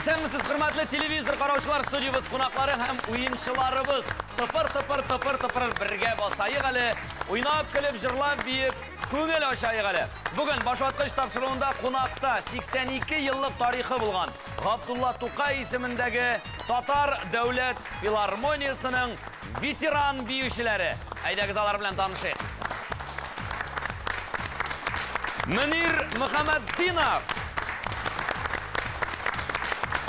Исәнмесез, хөрмәтле телевизор караучылар, студиябыз кунаклары һәм уенчыларыбыз. Тыпыр бергә басайык әле, уйнап, көлеп, җырлап, биеп, күңел ачайык әле. Бүген башваткыч тапшыруында кунакта 82 еллык тарихы булган Габдулла Тукай исемендәге Татар дәүләт филармониясының ветеран биючеләре. Әйдәгез алар белән танышыйк. Мөнир Мөхәммәддинов.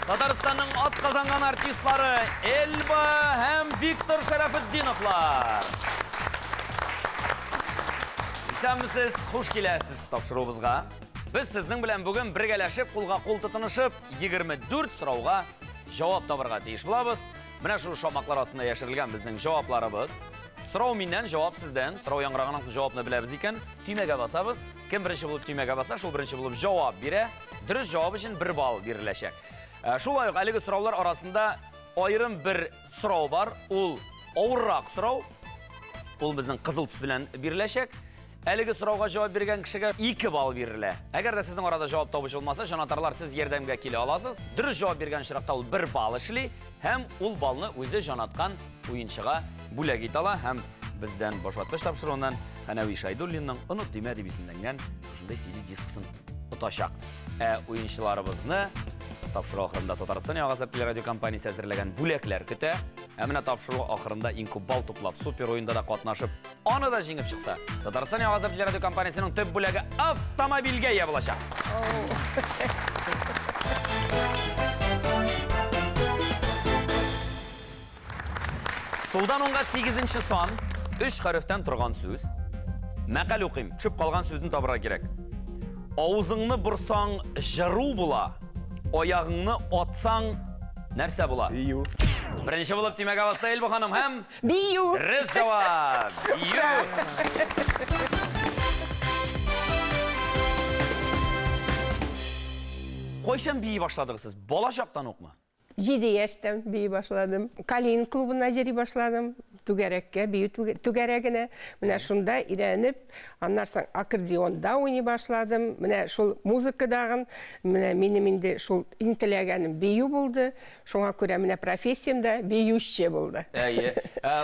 Татарстанның ат казанган артистлары Эльба һәм Виктор Шәрәфетдиновлар. Исәнмесез, хуш киләсез тапшыруыбызга. Без сезнең белән бүген бергәләшеп, кулга-кул тотынышып, 24 сорауга җавап табарга тиеш булабыз. Менә шул шамаклар астында яшерелгән безнең җавапларыбыз. Сорау миннән, җавап сездән. Сорау яңгыраганнан соң җавапны беләбез икән. Төймәгә басабыз. Кем беренче булып төймәгә баса, шул беренче булып җавап бирә. Дөрес җавап өчен 1 балл биреләчәк. Шулай ук әлеге сораулар арасында айрым бер сорау бар. Ул авыррак сорау. Ул безнең кызыл төс белән биреләчәк. Әлеге сорауга җавап биргән кешегә 2 балл бирелә. Әгәр дә сезнең арада җавап табучы булмаса, җанатарлар, сез ярдәмгә килә аласыз. Дөрес җавап биргән чиракта ул 1 балл эшли һәм ул баллны үзе җанаткан уенчыга бүләк итә ала һәм бездән башваткыч тапшыруыннан Хәнәви Шайдуллинның «Онут димә» дип исемләнгән шундай CD дискысын тотачак. Уенчыларыбызны тапшыру ахырында Татарстан Яңгызлар телерадиокомпаниясе әзерләгән бүләкләр көтә. Менә тапшыру ахырында инкубал туплап супер уенда да катнашып, аны да җиңеп чыкса, Татарстан Яңгызлар телерадиокомпаниясенең төп бүләге автомобильгә ия булачак. Сулдан онга 8-нче сан, 3 хәрефтән торган сүз. Мәкаль укыйм, төшеп калган сүзне табырга кирәк. Авызыңны бурсаң җыру була. Аягыңны атсаң нәрсә була? Бию. Беренче булып тимәгә басты Эльба ханым һәм бию. Дөрес җавап. Бию. Кайчан бии башладыгыз сез? Бала чактан укмы? 7 яшьтән бии башладым. Калин клубына йөри башладым. Түгәрәккә, бию түгәрәгенә. Менә шунда өйрәнеп, аннан соң аккордеонда уйный башладым. Менә шул музыкадагы, менә минем инде шул интеллегәнем бию булды. Шуңа күрә менә профессиямда биюче булды. Әйе.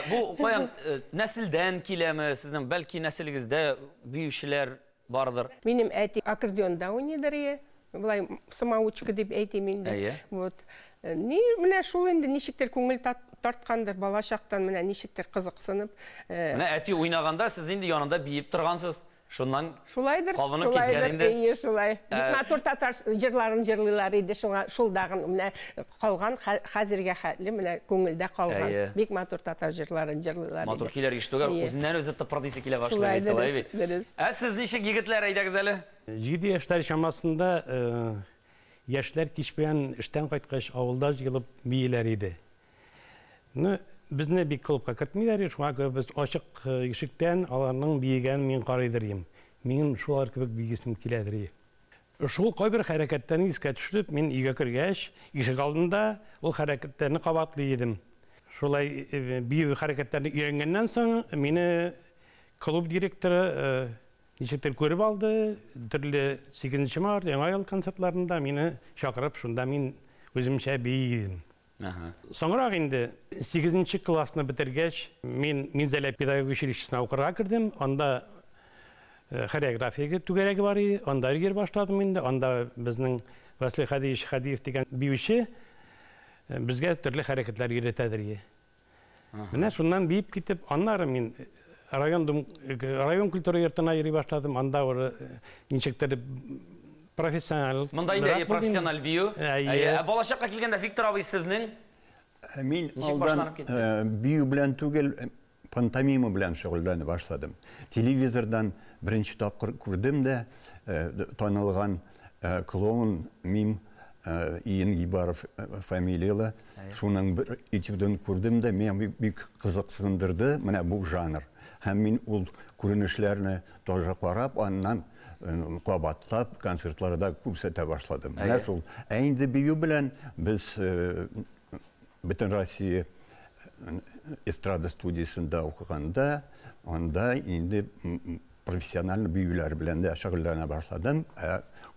Бу каян нәселдән киләме? Сезнең бәлки нәселегездә биючеләр бардыр. Минем әти аккордеонда уйныйдыр. Булай самоучка дип әйтим инде. Вот. Менә шул инде ничектер күңел тарткандыр бала чактан, менә ничектер кызыксынып. Менә әти уйнаганда сез инде янында биеп торгансыз. Шуннан шулайдыр. Кабынып киткән инде. Шулай. Бик матур татар җырларын җырлыйлар иде, шулдагы менә калган хәзергә хәтле менә күңелдә калган. Бик матур татар җырларын җырлыйлар иде. Матур килер ишетүгә үзеннән үзе тыпыр дисе килә башлый бит. Сез ничек егетләр әйдәгез әле? 7 яшьләр чамасында яшьләр кичпән эштән кайткач авылда җыелып биеләр иде. Безне бик клубка кертмиләр, шуңа күрә без ачык ишектән аларның биегән мин карыйдыр идем. Минем шулар кебек бигесем киләдер. Шул кайбер хәрәкәтләрне искә төшереп, мин өйгә кергәч, ишек алдында ул хәрәкәтләрне кабатлый идем. Шулай бию хәрәкәтләрне өйрәнгәннән соң, мине клуб директоры ничектер күреп алды, төрле 8 март яңа ел концертларында мине чакырып, шунда мин үземчә биедем. Соңрак инде 8-нче классны бетергәч, мин Минзәлә педагогик училищесына укырга кирдем. Анда хореография түгәрәге бар иде. Анда йөр башладым инде. Анда безнең Василий Хадиев дигән биюче безгә төрле хәрәкәтләр өйрәтәдер. Менә шуннан биеп китеп, аннары мин район культура йортына йөри башладым. Анда ничектер профессионал. Монда инде профессионал бию. Балачакка килгәндә Виктор абый сезнең мин алдан бию белән түгел, пантомима белән шөгыльләнә башладым. Телевизордан беренче тапкыр күрдем дә танылган клоун мим Иен Гибаров фамилиялы. Шуның бер итүдән күрдем дә, мен бик кызыксындырды менә бу жанр. Һәм мин ул күренешләрне тоже карап, аннан кабатлап концертларда күрсәтә башладым. Менә шул. Инде бию белән без бөтен Россия эстрада студиясында укыганда, анда инде профессиональ биюләр белән дә шөгыльләнә башладым.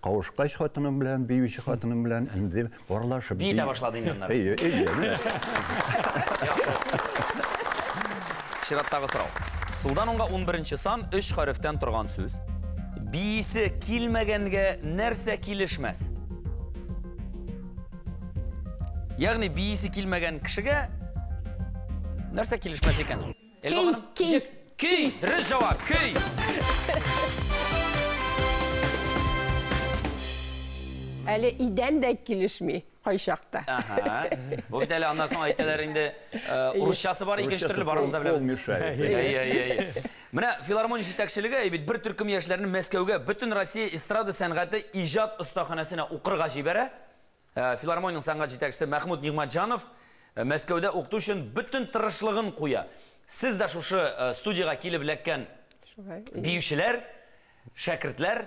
Кавышкач хатыным белән, биюче хатыным белән инде аралашып Биетә башлады инде алар. Чираттагы сорау. Сулдан онга 11-нче сан 3 хәрефтән торган сүз. Биисе килмәгәнгә нәрсә килешмәс? Ягъни биисе килмәгән кешегә нәрсә килешмәс икән? Көй! Дөрес җавап, көй! Әле идән дә килешми кайчакта. Бу бит әле аннан соң әйтәләр инде урысчасы бар, икенче төрле барыбызда беләбез. Менә филармония җитәкчелеге бит бер төркем яшьләрне Мәскәүгә бөтен Россия эстрада сәнгате иҗат остаханәсенә укырга җибәрә. Филармония сәнгать җитәкчесе Мәхмүд Нигъмәтҗанов Мәскәүдә укыту өчен бөтен тырышлыгын куя. Сез дә шушы студияга килеп эләккән биючеләр, шәкертләр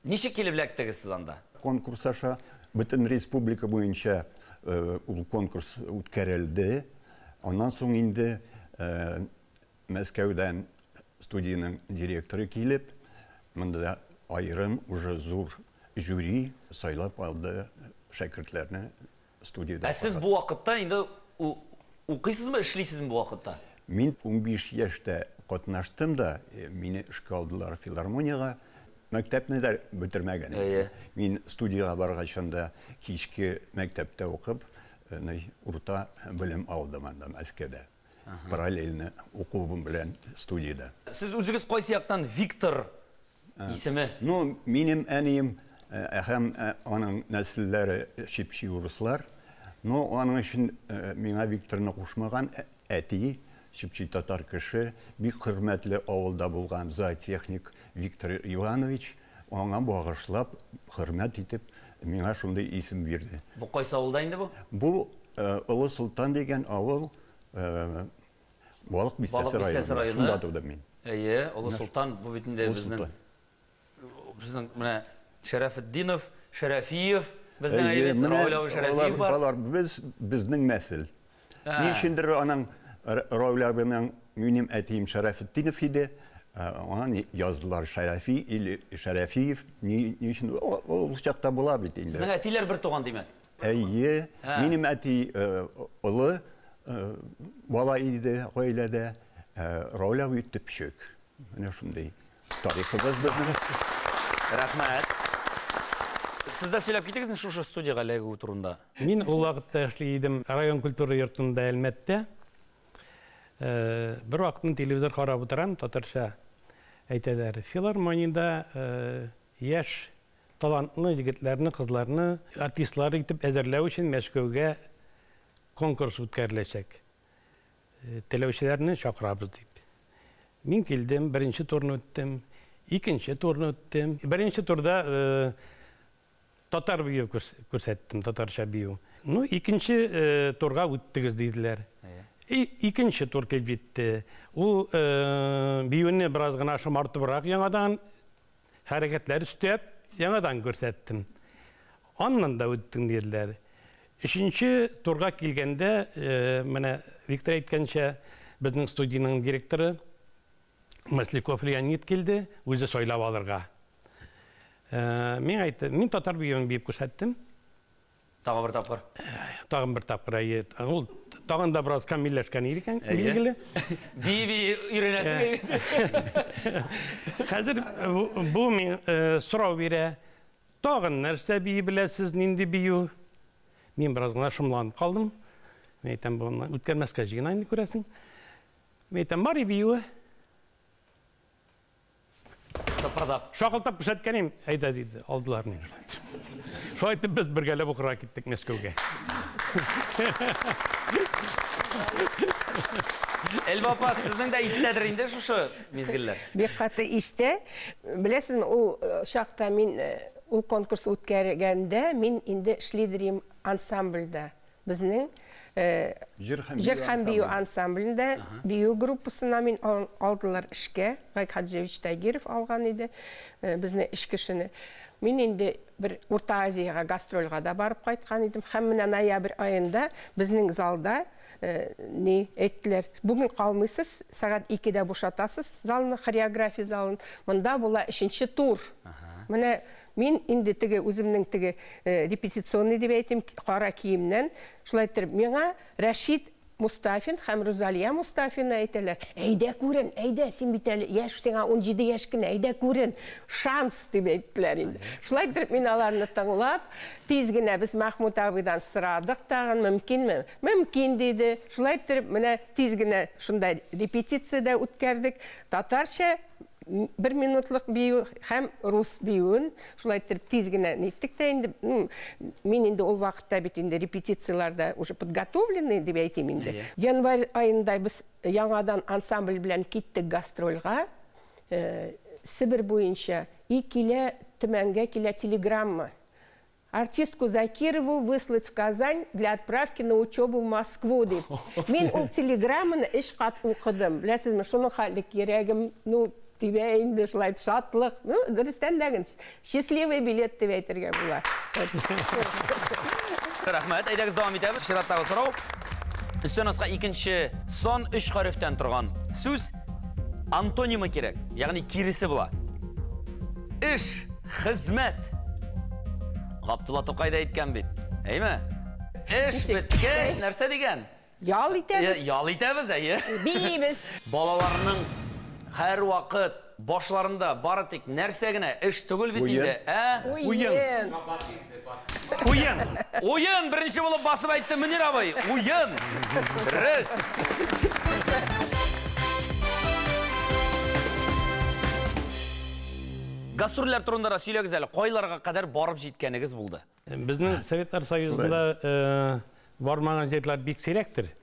ничек килеп эләктегез сез анда? Конкурс аша бөтен республика буенча ул конкурс үткәрелде. Аннан соң инде Мәскәүдән студияның директоры килеп, монда айрым уже зур жюри сайлап алды шәкертләрне студияда. Сез бу вакытта инде укыйсызмы, эшлисезме бу вакытта? Мин 15 яшьтә катнаштым да, мине эшкә алдылар филармонияга. Мәктәпне дә бетермәгән. Мин студияга баргачында кичке мәктәптә укып, урта белем алдым анда Мәскәүдә. Параллельно укуым белән студияда. Сез үзегез кайсы яктан Виктор исеме? Ну, минем әнием һәм аның нәселләре чипчи урыслар. Но аның өчен миңа Викторны кушмаган әти, чипчи татар кеше, бик хөрмәтле авылда булган зоотехник Виктор Иванович, аңа багышлап, хөрмәт итеп, миңа шундый исем бирде. Бу кайсы авылда инде бу? Бу Олы Султан дигән авыл, Балык Бистәсе районы. Шунда тудым мин. Олы Султан бу бит инде безнең менә Шәрәфетдинов, Шәрәфиев, безнең әйбәт Раулов Шәрәфиев бар. Алар безнең нәсел. Ни өчендер аның Рауловның минем әтием Шәрәфетдинов иде. Аңа яздылар Шәрәфи или Шәрәфиев. Ни өчен ул чакта була бит инде. Сезнең әтиләр бер туган димәк. Минем әти олы бала иде гаиләдә. Раулов үтүпчек. Менә шундый тарихыбыз безнең. Рәхмәт. Сез дә сөйләп китегез шушы студияга эләгү турында. Мин ул вакытта эшли идем район культура йортында Әлмәттә. Бер вакытны телевизор карап утырам, татарча әйтәләр. Филармониядә яшь талантлы егетләрне, кызларны артистлар итеп әзерләү өчен Мәскәүгә конкурс үткәреләчәк. Теләүчеләрне чакырабыз дип. Мин килдем, беренче турны үттем, икенче турны үттем. Беренче турда татар бию күрсәттем, татарча бию. Ну, икенче турга үттегез диделәр. Икенче тур килеп җитте. Ул биюне бераз гына шомартыбрак яңадан хәрәкәтләр өстәп, яңадан күрсәттем. Аннан да үттең диделәр. Өченче турга килгәндә, менә Виктор әйткәнчә, безнең студияның директоры Масляков Леонид килде, үзе сайлап алырга. Мин татар биюен биеп күрсәттем. Тагын бер тапкыр. Тагын бер тапкыр. Ул тагын да бераз камилләшкән иде икән, билгеле. Би өйрәнәсең. Хәзер бу мин сорау бирә. Тагын нәрсә бии беләсез, нинди бию? Мин бераз гына шомланып калдым. Мен әйтәм, буны үткәрмәскә җыена инде күрәсең. Мен әйтәм, Мари биюе. Шакылтап күрсәткәнем, әйдә диде, алдылар мине. Шулай итеп без бергәләп укырга киттек Мәскәүгә. Элбапа, сезнең дә истәдер инде шушы мизгелләр. Бик каты истә. Беләсезме, ул шакта мин ул конкурс үткәргәндә мин инде эшлидерим ансамбльдә. Безнең Җыр һәм бию ансамблендә бию группасына мин алдылар эшкә. Гайк Хаджевич Тагиров алган иде безне эш кешене. Мен енді бір Орта Азияға гастрольға да барып қайтқан едім. Һәм міне ноябрь айында біздің залда не әйттілер. Бүгін қалмайсыз, сағат 2-де бошатасыз залны, хореография залын. Мұнда бұла 3-ші тур. Міне мен енді тігі өзімнің тігі репетиционный деп әйтім қара киімнен. Шылай тұрып, меңа Рашид Мустафин һәм Розалия Мустафина әйтәләр. Әйдә күрен, әйдә син бит әле яшь сиңа 17 яшь кенә, әйдә күрен. Шанс дип әйттеләр инде. Шулай итеп мин аларны тыңлап, тиз генә без Махмуд абыйдан сорадык тагын, мөмкинме? Мөмкин диде. Шулай итеп менә тиз генә шунда репетициядә үткәрдек. Татарча 1 минутлык бию һәм рус биюен шулай итеп тиз генә ниттек тә инде. Мин инде ул вакытта бит инде репетицияларда уже подготовлены дип әйтим инде. Январь айында без яңадан ансамбль белән киттек гастрольга. Сибир буенча и килә Төмәнгә килә телеграмма. Артистку Закирову выслать в Казань для отправки на учебу в Москву дип. Мин ул телеграмманы 3 кат укыдым. Беләсезме, шуның хәллек йөрәгем, тебе инде шулай шатлык, дөрестән дәген, счастливый билет дип әйтергә була. Рәхмәт, әйдәгез дәвам итәбез. Чираттагы сорау. Өстән аска 2-нче сон 3 хәрефтән торган сүз антонимы кирәк, ягъни киресе була. Эш, хезмәт. Габдулла Тукай да әйткән бит. Әйме? Эш биткәч, нәрсә дигән? Ял итәбез. Ял итәбез, әйе. Бибез. Балаларның һәр вакыт башларында бары тик нәрсә генә эш түгел бит инде, Уен. Уен беренче булып басып әйтте Мөнир абый. Уен. Дөрес. Гастрольләр турында сөйләгез әле. Кайларга кадәр барып җиткәнегез булды? Безнең Советтар Союзында бармаган җирләр бик сирәктер.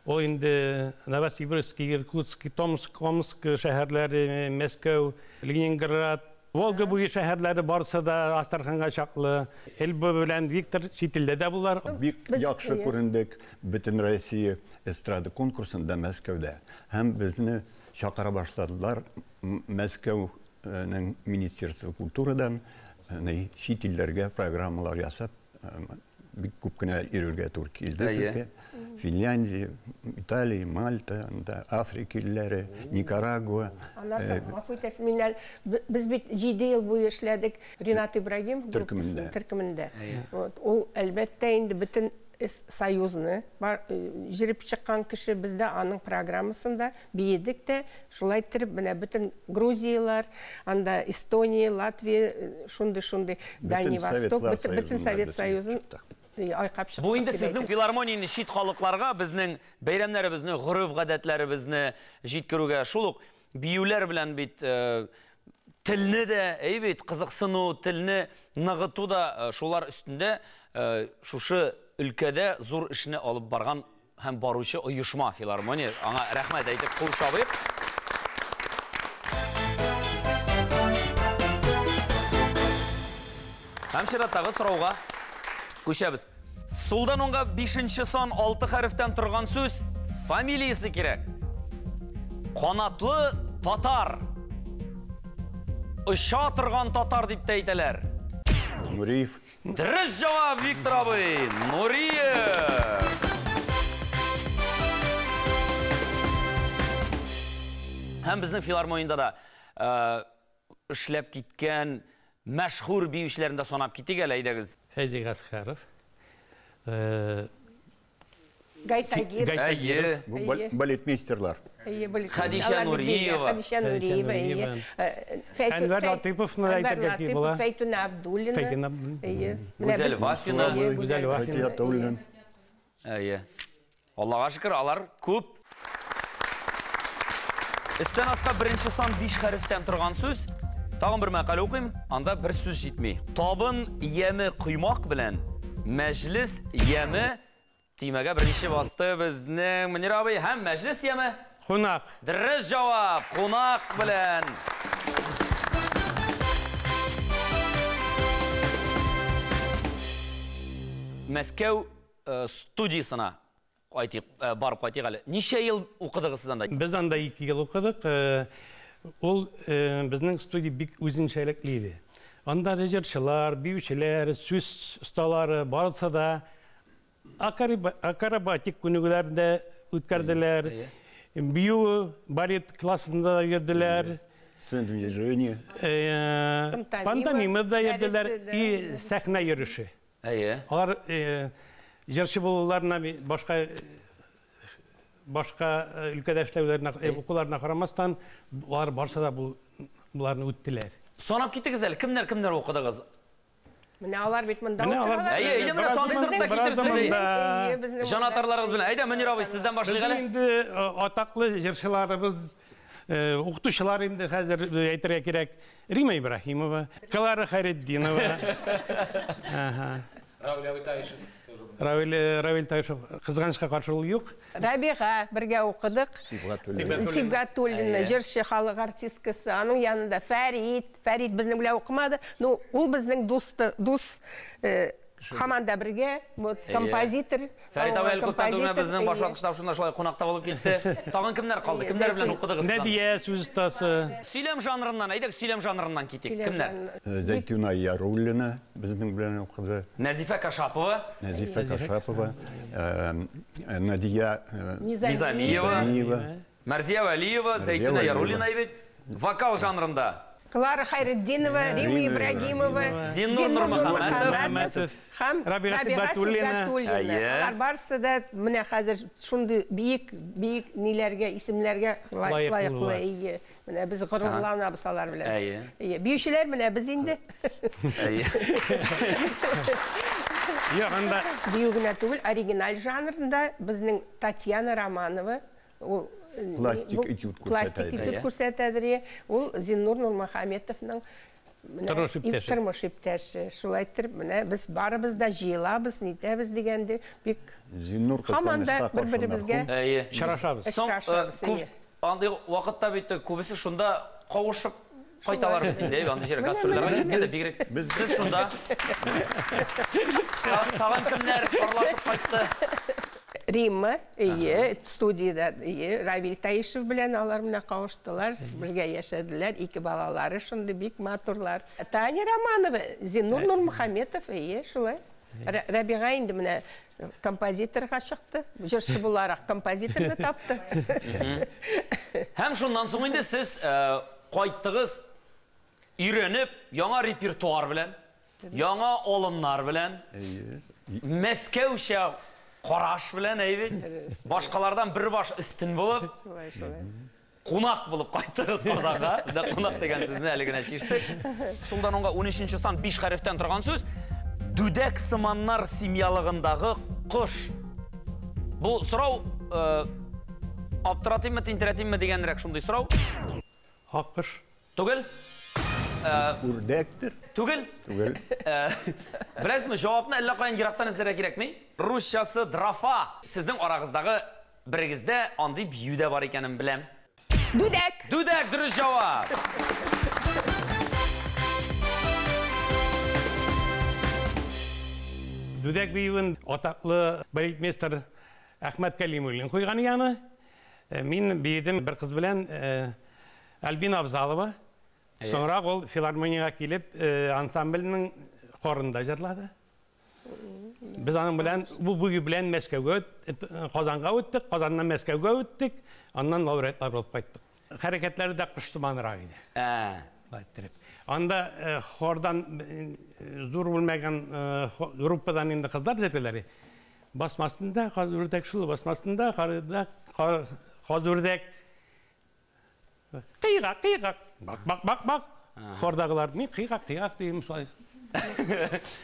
О инде Новосибирск, Иркутск, Томск, Омск шәһәрләре, Мәскәү, Ленинград, Волга буе шәһәрләре барса да Астраханга чаклы, Эльба белән Виктор Читилдә дә булар. Бик яхшы күрендек бөтен Россия эстрада конкурсында Мәскәүдә. Һәм безне чакыра башладылар Мәскәүнең Министерство культурадан чит-илләргә программалар ясап, бик күп кенә йөрергә туры килде. Финляндия, Италия, Мальта, Африка илләре, Никарагуа. Без бит 7 ел буе эшләдек Ринат Ибрагим төркемендә. Ул әлбәттә инде бөтен союзны җиреп чыккан кеше бездә аның программасында биедек тә, шулай итеп менә бөтен Грузиялар, анда Эстония, Латвия, шундый Дальний Восток, бөтен Совет Союзын Бу инде сезнең филармонияны чит халыкларга, безнең бәйрәмнәребезне, гореф-гадәтләребезне җиткерүгә, шул ук биюләр белән бит телне дә, бит кызыксыну, телне ныгыту да шулар өстендә шушы өлкәдә зур эшне алып барган һәм баручы оешма филармония. Аңа рәхмәт әйтеп кул шабыйк. Һәм чираттагы сорауга күчәбез. Сулдан онга 5-нче сан 6 хәрефтән торган сүз фамилиясе кирәк. Канатлы татар. Ұша торган татар дип әйтәләр. Нуриев. Дөрес җавап, Виктор абый. Нуриев. Һәм безнең филармонияда да эшләп киткән мәшһүр биючеләрендә санап китик әле, әйдәгез. Фәйзи Гаскаров. Гайтагир. Балетмейстерлар. Хадиша Нуриева. Әнвәр Латыповны әйтергә кирәк була. Фәйтун Абдуллина. Гүзәл Вафина. Гүзәл Вафина. Аллага шөкер, алар күп. Өстән аска 1-нче сан 5 хәрефтән торган сүз. Тагын бер мәкалә укыйм, анда бер сүз җитми. Табын яме коймак белән мәҗлес яме тимәгә беренче басты безнең Мөнир абый һәм мәҗлес яме. Кунак. Дөрес җавап, кунак белән. Мәскәү студиясына барып кайтыйк әле. Ничә ел укыдыгыз сез анда? Без анда 2 ел укыдык. Ул безнең студия бик үзенчәлекле иде. Анда режиссерлар, биючелер, сүз ұсталары барса да акробатик күнігілерінде өткерділер. Бию балет классында да ерділер. Движение. Пантомима да ерділер и сәхна йөріші. Алар жыршы болуларына башка өлкәдә эшләүләренә, укуларына карамастан, алар барса да буларны үттеләр. Санап китегез әле, кемнәр оқыдыгыз? Менә алар бит монда утыралар. Әйе, менә таныштырып та китерсез. Жанатарларыгыз белән. Әйдә, Мөнир абый, сездән башлыйк әле. Инде атаклы җырчыларыбыз, укытучылар инде хәзер әйтергә кирәк. Рима Ибраһимова, Клара Хайретдинова. Равил Таишев кызганычка каршылык юк. Рабига бергә укыдык. Сибгатуллина җырчы, халык артисткасы. Аның янында Фәрит безнең белән укымады. Ну, ул безнең дус команда бергә, композитор. Фәрит абый күптән түгел безнең башлангычта шунда шулай кунакта булып китте. Тагын кемнәр калды? Кемнәр белән укыдыгыз? Нәдия сүз остасы. Сөйләм жанрыннан, әйдәк сөйләм жанрыннан китик. Кемнәр? Зәйтүна Яруллина безнең белән укыды. Нәзифә Кашапова. Назифа Кашапова, Надия Низамиева, Мәрзия Вәлиева, Зәйтүнә Яруллина бит. Вокал жанрында. Клара Хайретдинова, Рима Ибраһимова, Зиннур Нурмөхәммәтов, һәм Рабига Сибгатуллина. Алар барысы да менә хәзер шундый биек ниләргә, исемләргә лаеклы. Менә без горурланабыз алар белән. Биючеләр менә без инде. Ягында Бию генә түгел, оригиналь жанрында безнең Татьяна Романова, Пластик этюд күрсәтәдер. Ул Зиннур Нурмөхәммәтовның тормыш иптәше. Шулай итеп, менә без барыбыз да җыелабыз, нитәбез дигәнде бик Зиннур кызганычта бер-беребезгә шарашабыз. Андый вакытта бит күбесе шунда кавышып кайталар бит инде. Андый җиргә гастрольләргә киткәндә бигрәк. Сез шунда тагын кемнәр аралашып кайтты? Римма, студияда Равил Таишев белән алар менә кавыштылар, бергә яшәделәр, ике балалары шундый бик матурлар. Таня Романова, Зиннур Нурмөхәммәтов, шулай. Рабига инде менә композиторга чыкты, җырчы буларак композиторны тапты. Һәм шуннан соң инде сез кайттыгыз, өйрәнеп, яңа репертуар белән, яңа алымнар белән, Мәскәүчә Қараш білән әйбет, башқалардан бір баш үстін болып, қонақ болып қайттығыз Қазанға. Қонақ деген сөзіне әлігіне шештік. Солдан онға 13-ші сан 5 харифтен тұрған сөз. Дүдәк сыманнар семьялығындағы құш. Бұл сұрау аптыратым ма, тентіратым ма дегенірек шындай сұрау? Аққыш. Түгіл? Үрдәктір. Түгіл? Түгіл. Білесіз ме, жауапны әлі қайын ерақтан іздері керек ме? Русшасы драфа. Сіздің арағыздағы бірігізде андай биюде бар екенін білем. Дүдәк! Дүдәк, дұрыс жауап! Дүдәк биюін атаклы балетмейстер Ахмет Калимуллин қойған яны. Мен бейдім бір қыз білән Альбина Абзалова. Соңырақ ол филармонияға келіп, ансамблінің қорында жырлады. Біз аның білән, бұл бүгі білән Мәскәуге Қазанға өттік, Қазаннан Мәскәуге өттік, аннан лауреатлар болып қайттық. Харекетлері де құштыманырақ еді. Анда хордан зур білмеген группадан енді қыздар жетелері. Басмасында қазүрдек шылы, басмасында қазүрдек қиғақ. Бақ. Хордағылар мен қиғақ деймін солай.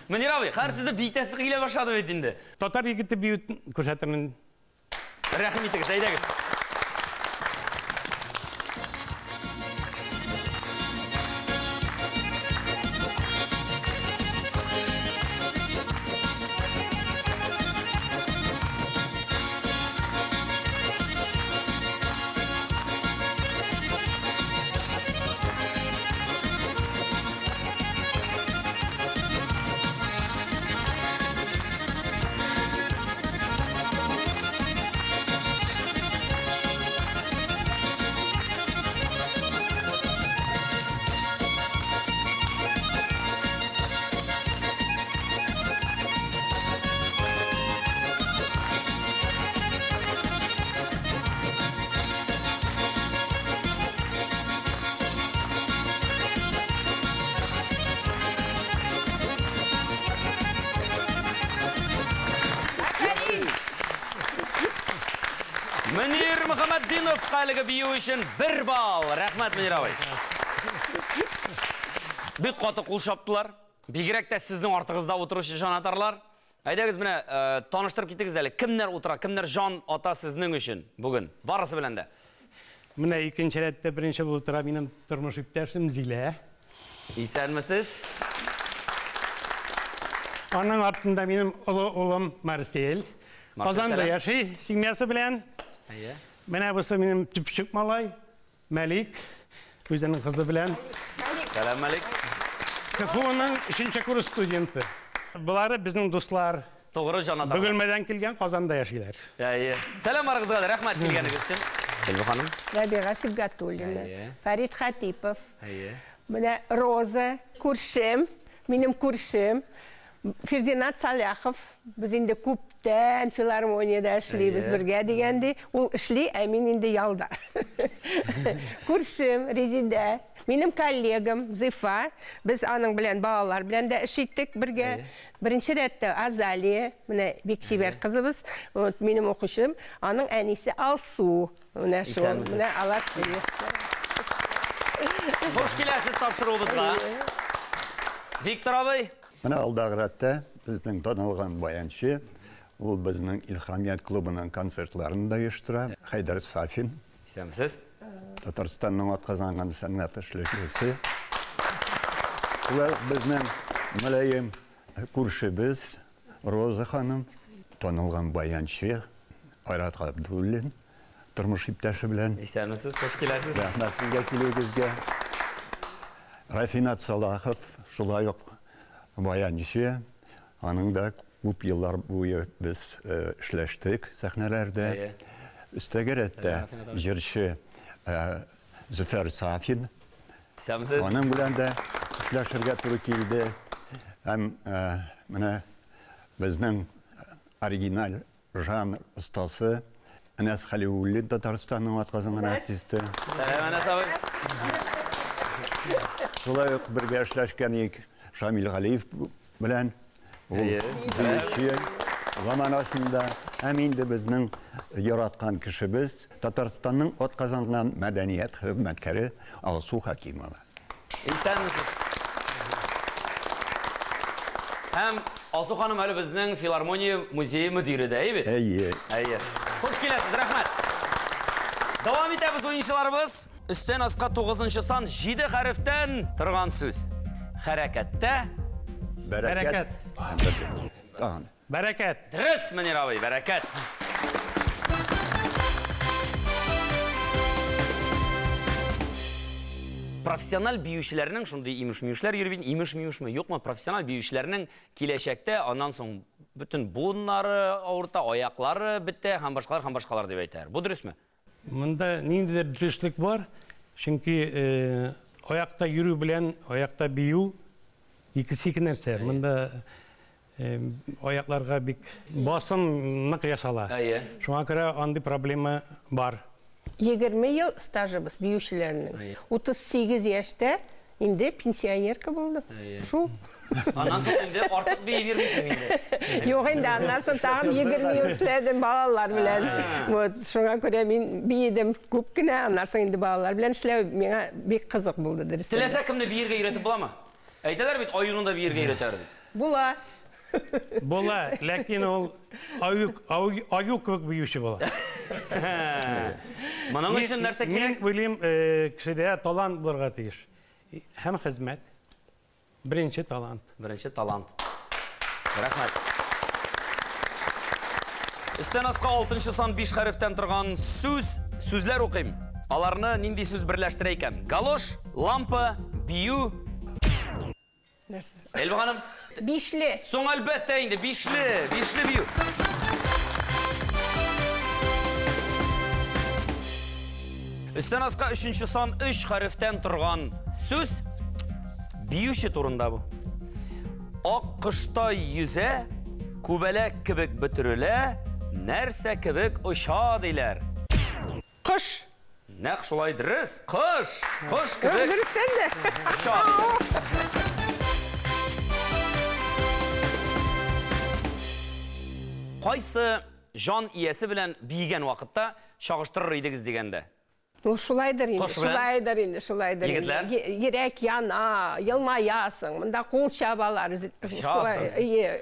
Мөнир абый, хәр сізді бейтәсі қиле башады бет инде. Татар егеті бейт көрсәтірін. Рәхим етегіз, әйдәгіз. Мөнир Мөхәммәтдинов кайлыгы бию өчен 1 балл. Рәхмәт, Мөнир абый. Бик каты кул шаптылар. Бигрәк тә сезнең артыгызда утыручы җанатарлар. Әйдәгез менә таныштырып китегез әле. Кемнәр утыра, кемнәр җан ата сезнең өчен бүген? Барысы белән дә. Менә икенче рәттә беренче булып тора минем тормыш иптәшем Зилә. Исәнмесез? Аның артында минем олы улым Марсель. Казанда яши, семьясы белән. Менә бусы минем төпчек малай Мәлик, үзенең кызы белән. Сәлам Мәлик. КФУның 3нче курс студенты. Булары безнең дуслар. Тугры җанатарлар. Бөгелмәдән килгән Казанда яшиләр. Сәлам арыгызга да рәхмәт килгәнегез өчен. Гөлбу ханым. Рәбига Сибгатуллина, Фарид Хатипов. Менә Роза, күршем, минем күршем. Фердинанд Саляхов, biz инде күптән филармониядә эшлибез бергә дигәндә, ул эшли, ә мин инде ялда. Күршем Резидә, минем коллегам Зифа, без аның белән балалар белән дә эш иттек бергә. Беренче рәттә Азалия, менә бик шибәр кызыбыз, минем укучым, аның әнисе Алсу. Менә шул, менә алар. Хош киләсез тапшыруыбызга. Виктор абый. Менә алдагы рәттә безнең танылган баянчы, ул безнең Илһамият клубының концертларын да оештыра. Хайдар Сафин. Исәнмесез? Татарстанның атказанган сәнгать эшлеклесе. Шулай безнең мөлаем күршебез Роза ханым, танылган баянчы Айрат Габдуллин, тормыш иптәше белән. Исәнмесез? Хош киләсез. Рәхмәт сезгә килүегезгә. Рафинат Салахов, шулай ук баянчы, аның да күп еллар буе без эшләштек сәхнәләрдә. Өстәге рәттә җырчы Зөфәр Сафин. Исәнмесез? Аның белән дә эшләшергә туры килде. Һәм менә безнең оригинал жанр остасы Әнәс Халиуллин, Татарстанның атказанган артисты. Сәлам Әнәс абый. Шулай ук бергә эшләшкән Шамил Галиев белән ул бирүче заманасында һәм инде безнең яраткан кешебез Татарстанның атказанган мәдәният хезмәткәре Алсу Хакимова. Исәнмесез? Һәм Алсу ханым әле безнең филармония музее мөдире дә, әйбит? Әйе. Хош киләсез, рәхмәт. Дәвам итәбез уенчыларыбыз. Өстән аска 9нчы сан 7 хәрефтән торган сүз. Хәрәкәттә Бәрәкәт. Бәрәкәт. Дөрес, Мөнир абый, бәрәкәт. Профессиональ биючеләрнең шундый имеш-миешләр йөрбин, имеш-миешме, юкмы, профессиональ биючеләрнең киләчәктә аннан соң бөтен буыннары авырта, аяклары бетә, һәм башкалар дип әйтәләр. Бу дөресме? Монда ниндидер дөрестлек бар, чөнки аякта йөрү белән аякта бию икесе ике нәрсә. Монда аякларга бик басым нык ясала. Шуңа күрә андый проблема бар. 20 ел стажыбыз биючеләрнең. 38 яшьтә инде пенсионерка булды. Шул. Аннан соң инде артык бии бирмисең инде. Юк инде, аннан соң тагын 20 ел эшләдем балалар белән. Вот, шуңа күрә мин биедем күп кенә, аннан соң инде балалар белән эшләү миңа бик кызык булды дөрес. Теләсә кемне биергә өйрәтеп буламы? Әйтәләр бит, аюны да биергә өйрәтәр дип. Була. Була, ләкин ул аю кебек биюче була. Моның өчен нәрсә кирәк? Мин уйлыйм, кешедә талант булырга тиеш. Һәм хезмәт. Беренче талант. Беренче талант. Рәхмәт. Өстән аска 6нчы сан 5 хәрефтән торган сүзләр укыйм. Аларны нинди сүз берләштерә икән? Галош, лампа, бию. Нәрсә? Эльва ханым. Бишле. Соң әлбәттә инде бишле бию. Өстән аска 3нчы сан 3 хәрефтән торган сүз биюче турында бу. Ак кышта йөзә, күбәләк кебек бөтерелә, нәрсә кебек оча диләр. Кош. Нәкъ шулай дөрес. Кош кебек Дөрестән дә. оча. Кайсы жан иясы белән бийгән вакытта чагыштырыр идегез дигәндә. Шулайдыр инде, Кош белән? шулайдыр инде, шулайдыр инде. Егетләр? Йөрәк яна, елмаясың, монда кул чабалар.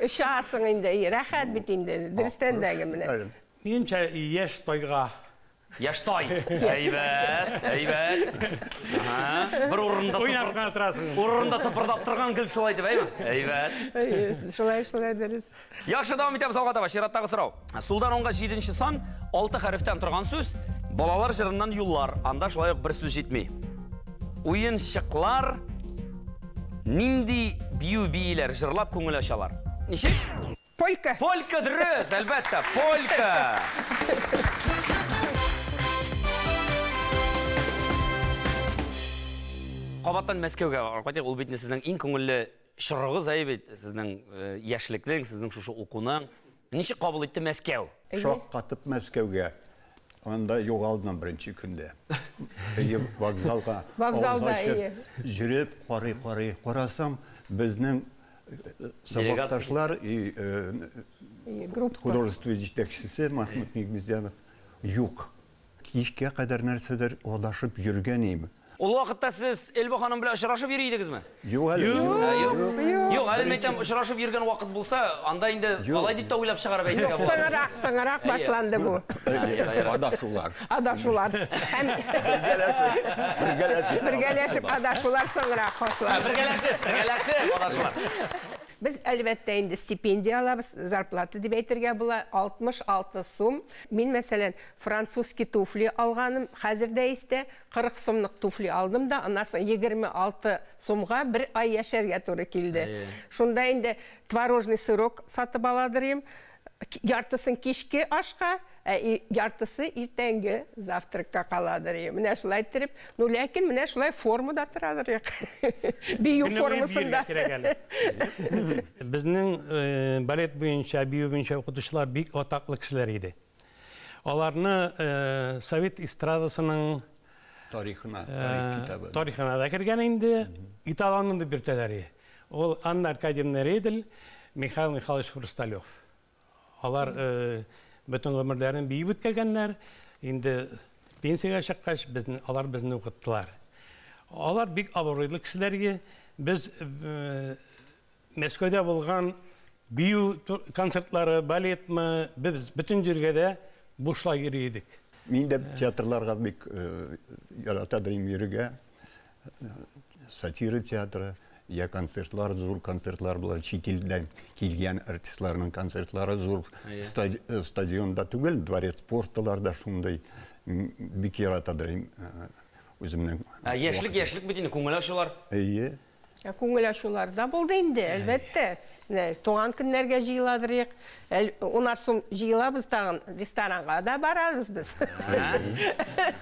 Ышасың инде, рәхәт бит инде, дөрестәндәге менә. Менимчә, яшь тойга Яштай. Әйбәт. Бер уйнарга торасың. урында тыпырдап торган гел шулай дип, әйме? Шулай дөрес. Яхшы, давам итәбез алга таба. Чираттагы сорау. Сулдан 10-га 7-нче сан 6 хәрефтән торган сүз. Балалар җырыннан юллар. Анда шулай ук бер сүз җитми. Уенчыклар нинди бию бийләр җырлап күңел ачалар? Ничек? Полька. Полька дөрес, әлбәттә, полька. Кабаттан Мәскәүгә барып, ул бит сезнең иң күңелле чырыгыз бит, сезнең яшьлекнең, сезнең шушы укуның. Ничек кабул итте Мәскәү? Шок катып Мәскәүгә. Анда югалдым беренче көндә. Вокзалга. Вокзалда Жүреп, карасам, безнең сабакташлар и художество җитәкчесе Махмуд Нигмезянов юк. Кичкә кадәр нәрсәдер адашып йөргән идем. Ул вакытта сез Эльба ханым белән очрашып йөри идегезме? Юк, Юк, әле мәйтәм очрашып йөргән вакыт булса, анда инде алай дип тә уйлап чыгарып әйтергә була. Сыңарак башланды бу. Адашулар. Бергәләшеп адашулар сыңарак башланды. Бергәләшеп адашулар. Biz әлбәттә инде стипендия алабыз, зарплата дип әйтергә була 66 сум. Мин мәсәлән французский туфли алганым, хәзер дә истә 40 сумлык туфли алдым да, аннан соң 26 сумга бер ай яшәргә туры килде. Шунда инде творожный сырок сатып аладырым. Яртысын кичке ашка, яртысы иртәнге завтракка каладыр. Менә шулай итеп, ну ләкин менә шулай формада торадыр. Бию формасында. Безнең балет буенча, бию буенча укытучылар бик атаклы кешеләр иде. Аларны Совет эстрадасының тарихына да кергән инде, италанны биртәләр. Ул Анна Аркадьевна Рейдель, Михаил Михайлович Хрусталев. Алар бөтен гомерләрен биеп үткәннәр. Инде пенсиягә чыккач, алар безне укыттылар. Алар бик абруйлы кешеләргә. Без Мәскәүдә булган бию концертлары, балетмы, без бөтен җиргә бушлай йөри идек. Мин дә театрларга бик яратадым йөрергә. Сатира театры, я концертлар, зур концертлар булар, чит илдән килгән артистларның концертлары зур. Стадионда түгел, дворец спортларда шундай бик яратадым үземнең. Яшьлек бит инде күңел ачулар. Күңел ачуларда булды инде, әлбәттә. Туган көннәргә җыеладырык. 10 сум җыелабыз тагын ресторанга да барабыз без.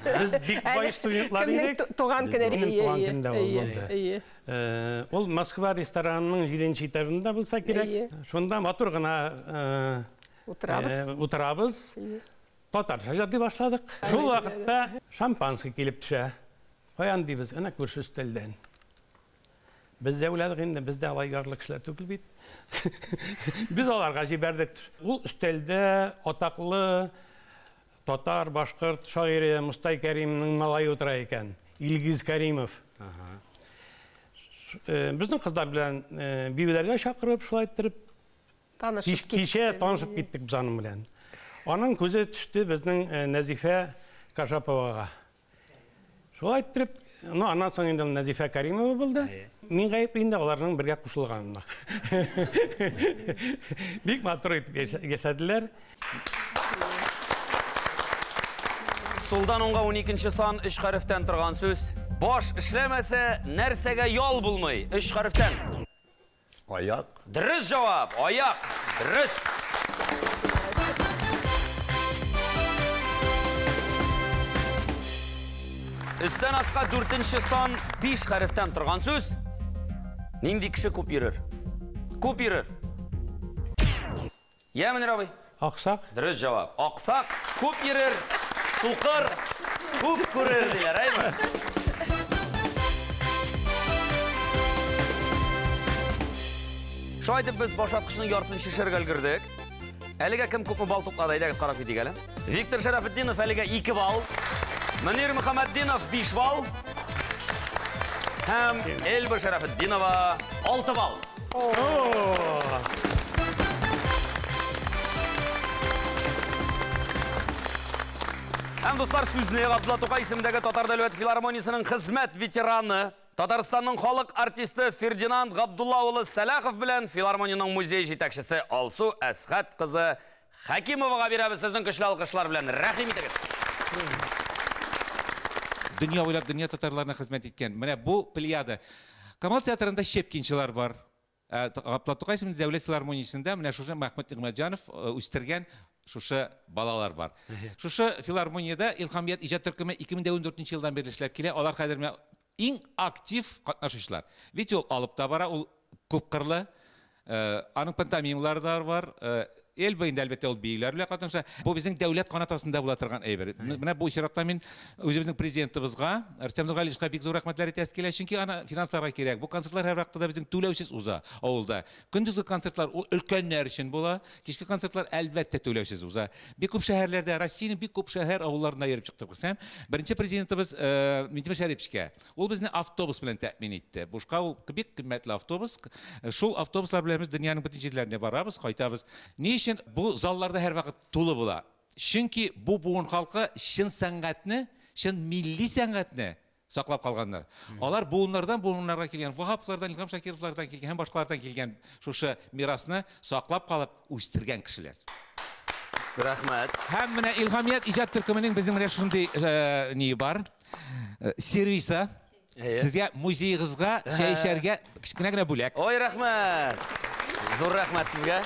Без бик бай студентлар идек. Туган көннәргә. Ул Москва ресторанының 7-нче этажында булса кирәк. Шунда матур гына утырабыз. Татарча җырлый башладык. Шул вакытта шампанский килеп төшә. Каян дибез, ана күрше өстәлдән. Biz de uğradık indi, biz de alaygarlı kişiler tökül bit. Biz alarga jiberdik. Ул üstelde ataklı Tatar, Başkırt, şairi Mustay Kerim'nin malayı otura eken. İlgiz Kerimov. Bizden kızlar bilen bibilerge şakırıp, şulay ettirip kişe tanışıp gittik biz hanım bilen. Onun көзе düştü bizden Nazife Kaşapova'ga. Şulay ettirip, анан соң инде Назифа Каримова булды. Мин гаеп инде аларның бергә кушылганына. Бик матур итеп яшәделәр. Сулдан 10-га 12-нче сан 3 хәрефтән торган сүз. Баш эшләмәсә, нәрсәгә ял булмый? 3 хәрефтән. Аяк. Дөрес җавап. Аяк. Дөрес. Üstten aska 4-нче сан 5 хәрефтән торган сүз. Нинди кеше күп йөрер? Күп йөрер. Я Мөнир абый. Аксак. Дөрес җавап. Аксак күп йөрер. Сукыр күп күрер диләр, әйме? Шайтып без башаткычны яртын шишергә өлгердек. Әліге кім көпі бал тоқтады, айдағыз қарап кетейік әлі. Виктор Шарафетдинов әліге 2 бал. Мөнир Мухаммаддинов 5 бал. Һәм Эльба Шарафетдинова 6 бал. Һәм достар, сүзіне Ғабдулла Тоқай исемдегі Татар дәулет филармониясының хезмәт ветераны, Татарстанның халық артисты Фердинанд Ғабдуллаулы Сәләхов белән филармонияның музей җитәкчесе Алсу Әсхәт кызы Хәкимовага бирәбез сезнең көчле алкышлар белән. Рәхим итегез. Дөнья уйлап дөнья татарларына хезмәт иткән. Менә бу плеяда. Камал театрында Щепкинчылар бар. Ғабдулла Тоқай исемендә дәүләт филармониясында менә шушы Мәхмүд Нигъмәтҗанов үстергән шушы балалар бар. Шушы филармонияда Илһамият иҗат төркеме 2014 елдан бeri эшләп килә. Алар хәзер иң актив катнашучылар. Ведь ул алып та бара, ул күп кырлы. Аның пантомималары да бар. Эльба инде әлбәттә ул бийләр белән катнаша. Бу безнең дәүләт канатасында була торган әйбер. Менә бу чиратта мин үзебезнең президентыбызга, Рөстәм Нургалиевичка бик зур рәхмәтләр итәс килә, чөнки аны финансларга кирәк. Бу концертлар һәр вакытта безнең түләүсез уза авылда. Көндезге концертлар ул өлкәннәр өчен була, кичке концертлар әлбәттә түләүсез уза. Бик күп шәһәрләрдә, Россиянең бик күп шәһәр авылларында йөреп чыктык. Беренче президентыбыз Минтимер Шәрипчкә ул безне автобус белән тәэмин итте. Бушка ул бик кыйммәтле автобус. Шул автобуслар белән без дөньяның бөтен җирләренә барабыз, кайтабыз. Ни өчен бу залларда һәр вакыт тулы була? Чөнки бу буын халкы чын сәнгатьне, чын милли сәнгатьне саклап калганнар. Алар буыннарга килгән, Вахаповлардан, Илһам Шакировлардан килгән, һәм башкалардан килгән шушы мирасны саклап калып үстергән кешеләр. Рәхмәт. Һәм менә Илһамият иҗат төркеменең безнең менә шундый ни бар. Сервисы. Сезгә музейыгызга чәй эчәргә кичкенә генә бүләк. Ой, рәхмәт. Зур рәхмәт сезгә.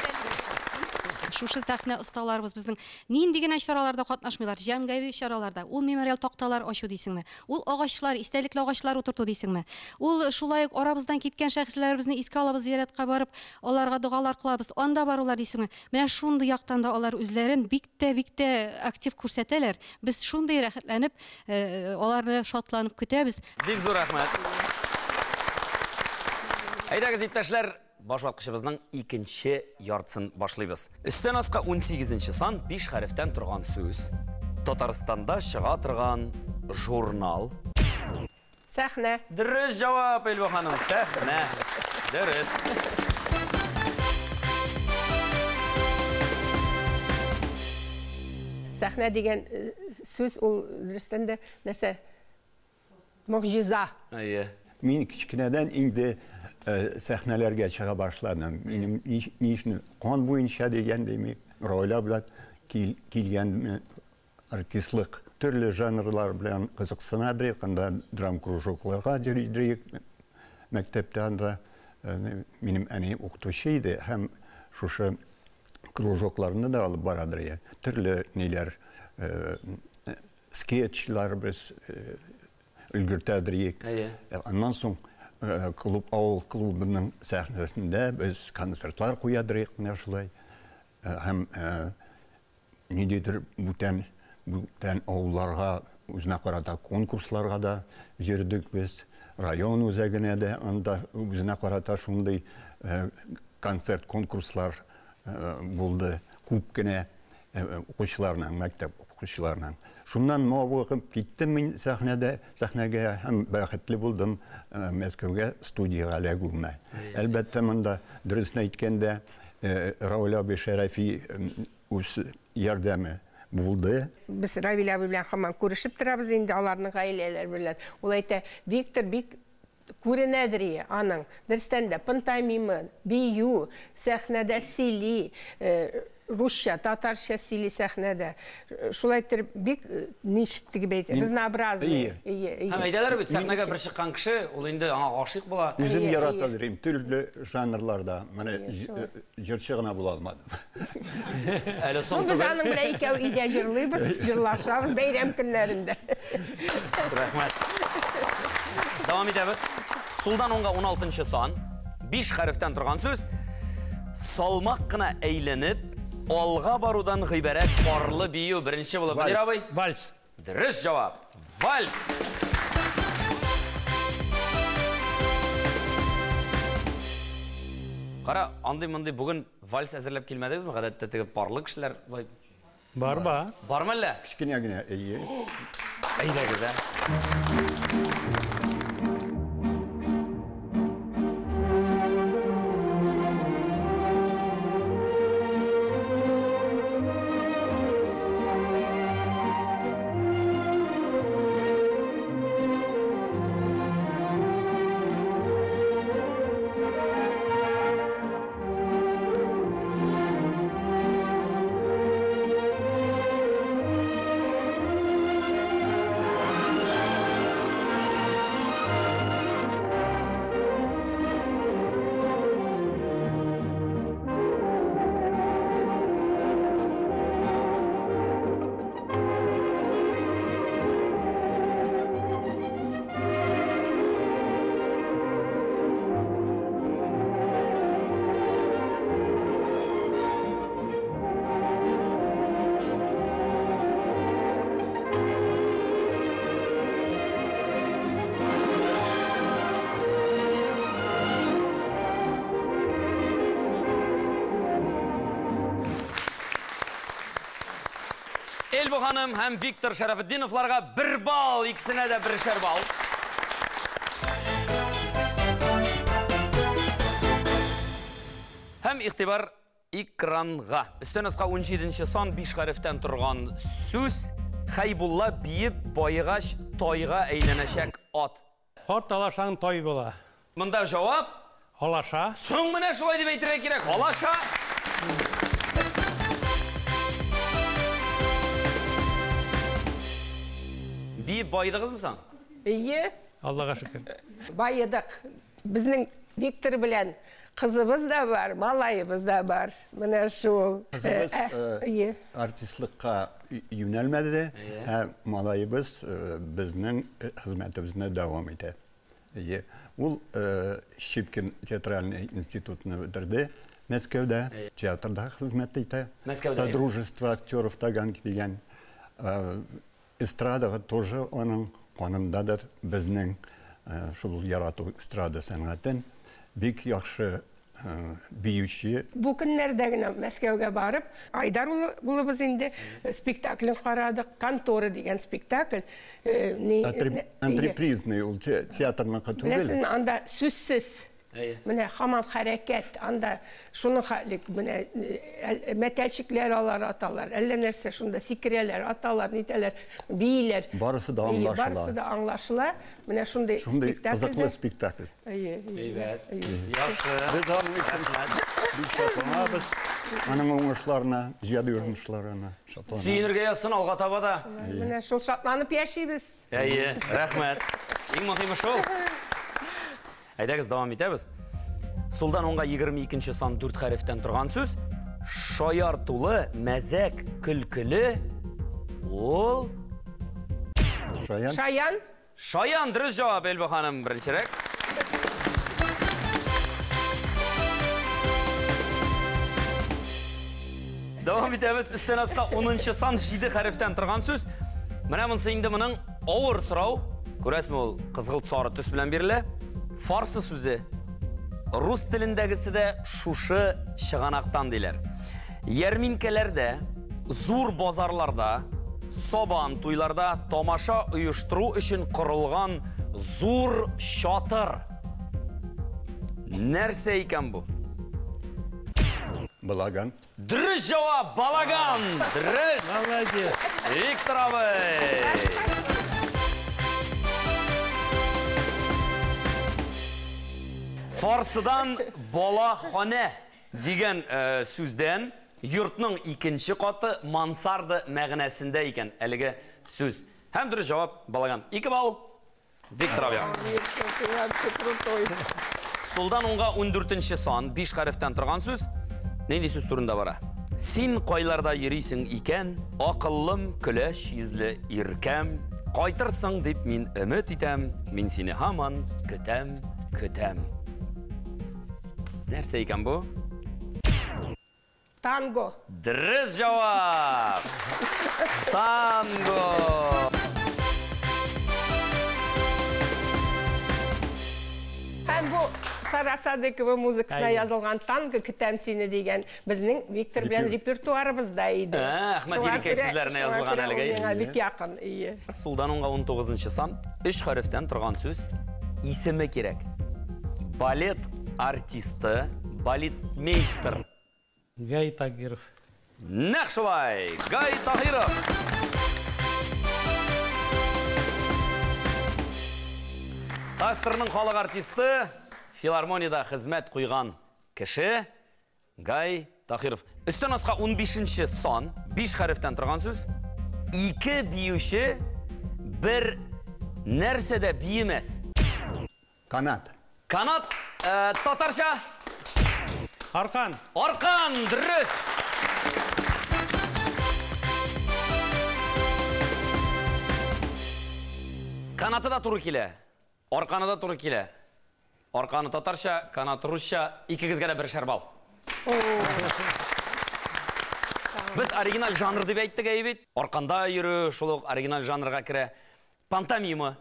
Шушы сәхнә осталарыбыз безнең нинди генә чараларда катнашмыйлар, җәмгыяви чараларда. Ул мемориал такталар ачу дисеңме? Ул агачлар, истәлекле агачлар утырту дисеңме? Ул шулай ук арабыздан киткән шәхесләребезне искә алабыз, зиярәткә барып, аларга дугалар кылабыз. Анда барулар дисеңме? Менә шундый яктан да алар үзләрен бик тә актив күрсәтәләр. Без шундый рәхәтләнеп, аларны шатланып көтәбез. Бик зур рәхмәт. Әйдәгез иптәшләр, башваткычыбызның икенче яртысын башлыйбыз. Өстән аска 18-нче сан 5 хәрефтән торган сүз. Татарстанда чыга торган журнал. Сәхнә. Дөрес җавап, Эльба ханым, сәхнә. Дөрес. Сәхнә дигән сүз ул дөрестән дә нәрсә? Мөгъҗиза. Мин кичкенәдән инде сәхнәләргә чыга башладым. Минем нишне кан буенча дигәндәйме рольләр белән килгән артистлык төрле жанрлар белән кызыксынадыр, анда драм кружокларга йөридек. Мәктәптә анда минем әни укытучы иде һәм шушы кружокларны да алып барадыр. Төрле ниләр скетчлар без өлгертәдер. Аннан соң авыл клубының сәхнәсендә без концертлар куядыр, менә шулай. Һәм ниндидер бүтән авылларга, үзенә карата конкурсларга да йөрдек без. Район үзәгенә дә анда үзенә карата шундый концерт конкурслар булды. Күп кенә укучыларның, мәктәп укучыларның. Шуннан мавыгып киттем мин сәхнәгә һәм бәхетле булдым Мәскәүгә студияга эләгүемә. Әлбәттә монда дөресен әйткәндә Равил абый Шәрәфи үз ярдәме булды. Без Равил абый белән һаман күрешеп торабыз инде аларның гаиләләре белән. Ул әйтә, Виктор бик күренәдер аның. Дөрестән дә пантомима, бию, сәхнәдә сөйли, русча, татарча сөйли сәхнәдә. Шулай итеп бик ничек дип әйтә, разнообразный. Һәм әйтәләр бит, сәхнәгә бер чыккан кеше, ул инде аңа гашыйк була. Үзем яраталар, төрле жанрларда. Менә җырчы гына була алмадым. Әле соң без аның белән икәү идә җырлыйбыз, җырлашабыз бәйрәм көннәрендә. Рәхмәт. Давам итәбез. Сулдан оңга 16-нчы сан, 5 хәрефтән торган сүз. Салмак кына әйләнеп, алга барудан гыйбарәт парлы бию. Беренче булып, Мөнир абый. Вальс. Дөрес җавап. Вальс. Қара, андай-мындай бүгін вальс әзірлеп келмедіңіз ме? Ғадатта тегіп барлық кішілер... Бар ба? Бар ма әлі? Кішкене генә, Әйдәгіз, Elbu Hanım hem Viktor Şerafetdinovlarga 1 bal, ikisine de 1'şer bal. Hem iktibar ikranğa. Üstünüzga 17-ci son 5 harften turgan söz Haybulla biyip bayıgaş toyga eğlenəşək at. Хот алашаң той бола. Mında cevap? Алаша. Soň mene şolay dep aytyrak kerek. Alaşa. Biyip bayıdığızmısın? İyi, Аллаға шүкір. bayıdık. Bizning Viktor bilen kızımız da var, malayımız da var. Mine şu... Kızımız iyi. artistlikka yönelmedi. Malayımız bizning hizmetimizde devam eder. Ул Шипкин театральный институтны бетерде. Мәскәүдә театрда хезмәт итә. Содружество актеров Таган дигән эстрадага тоже аның канындадыр. Безнең шул ярату эстрада сәнгатен бик яхшы биючи. Bu günlerde gene Мәскәүгә барып, Айдар булыбыз инде спектаклен карадык. Контора дигән спектакль. Антрепризный ул театрның түгел. Ләсен анда сүзсез. Менә хаман хәрәкәт, анда шуның хәлик, менә мәтәлчекләр алар аталар, әллә нәрсә шунда сикерәләр, аталар, нитәләр, бийләр. Барысы да аңлашыла. Барысы да аңлашыла. Менә шундай спектакль. Кызыклы спектакль. Яхшы. Без аның бик шатланабыз. Аның уңышларына, җиһад уңышларына шатланабыз. Сөйенергә ясын алга таба да. Менә шул шатланып яшибез. Рәхмәт. Иң мөһиме шул. Әйдәгез давам итәбез. Сулдан 10-га 22-нче сан 4 хәрефтән торган сүз. Шаяртулы, мәзәк, көлкеле. Ул Шаян. Шаян дөрес җавап, Элбу ханым, беренчерәк. Давам итәбез. Өстән аска 10-нчы сан 7 хәрефтән торган сүз. Менә монысы инде моның авыр сорау. Күрәсезме, ул кызгылт сары төс белән бирелә. Фарсы сүзе. Рус телендәгесе дә шушы чыганактан диләр. Ярминкәләрдә, зур базарларда, сабан туйларда тамаша оештыру өчен корылган зур чатыр. Нәрсә икән бу? Балаган. Дөрес җавап, балаган. Дөрес. Молодец. Виктор абый. Фарсыдан балахане дигән сүздән йортның икенче каты мансарды мәгънәсендә икән әлеге сүз. Һәм дөрес җавап балаган. 2 бал. Виктор абый. Сулдан 10-га 14-нче сан 5 хәрефтән торган сүз. Нинди сүз турында бара? Син кайларда йөрисең икән, акыллым, көләш йөзле иркәм, кайтырсың дип мин өмет итәм, мин сине һаман көтәм. Нәрсә икән бу? Танго. Дөрес җавап. Танго. Һәм бу Сарасадыкова музыкасына язылған танго күтәм сені деген біздің Виктор белән репертуарыбызда иде. Ахмад Ерекай сезләренә язылган әлеге. Миңа бик якын, ие. Сулданонга 19 сан, 3 хәрефтән торган сүз, исеме кирәк. Балет артисты, балетмейстер. Гай Тагиров. Нәқ шулай, Гай Тагиров. Тасырның халық артисты, филармонияда хезмәт куйган кеше Гай Тагиров. Үстен асқа 15-ші сан, 5 хәрефтән торган сүз, 2 биюче бер нәрсәдә биемәс. Канат. Канат, татарча. Арқан. Арқан, дұрыс. Канаты да туры келе. Арқаны да туры келе. Арқаны татарша, канаты русша, икігізге де бір шарбал. Біз оригинал жанр деп әйттік әйбет. Арқанда үйірі, шулық оригинал жанрға кірі. Пантомима.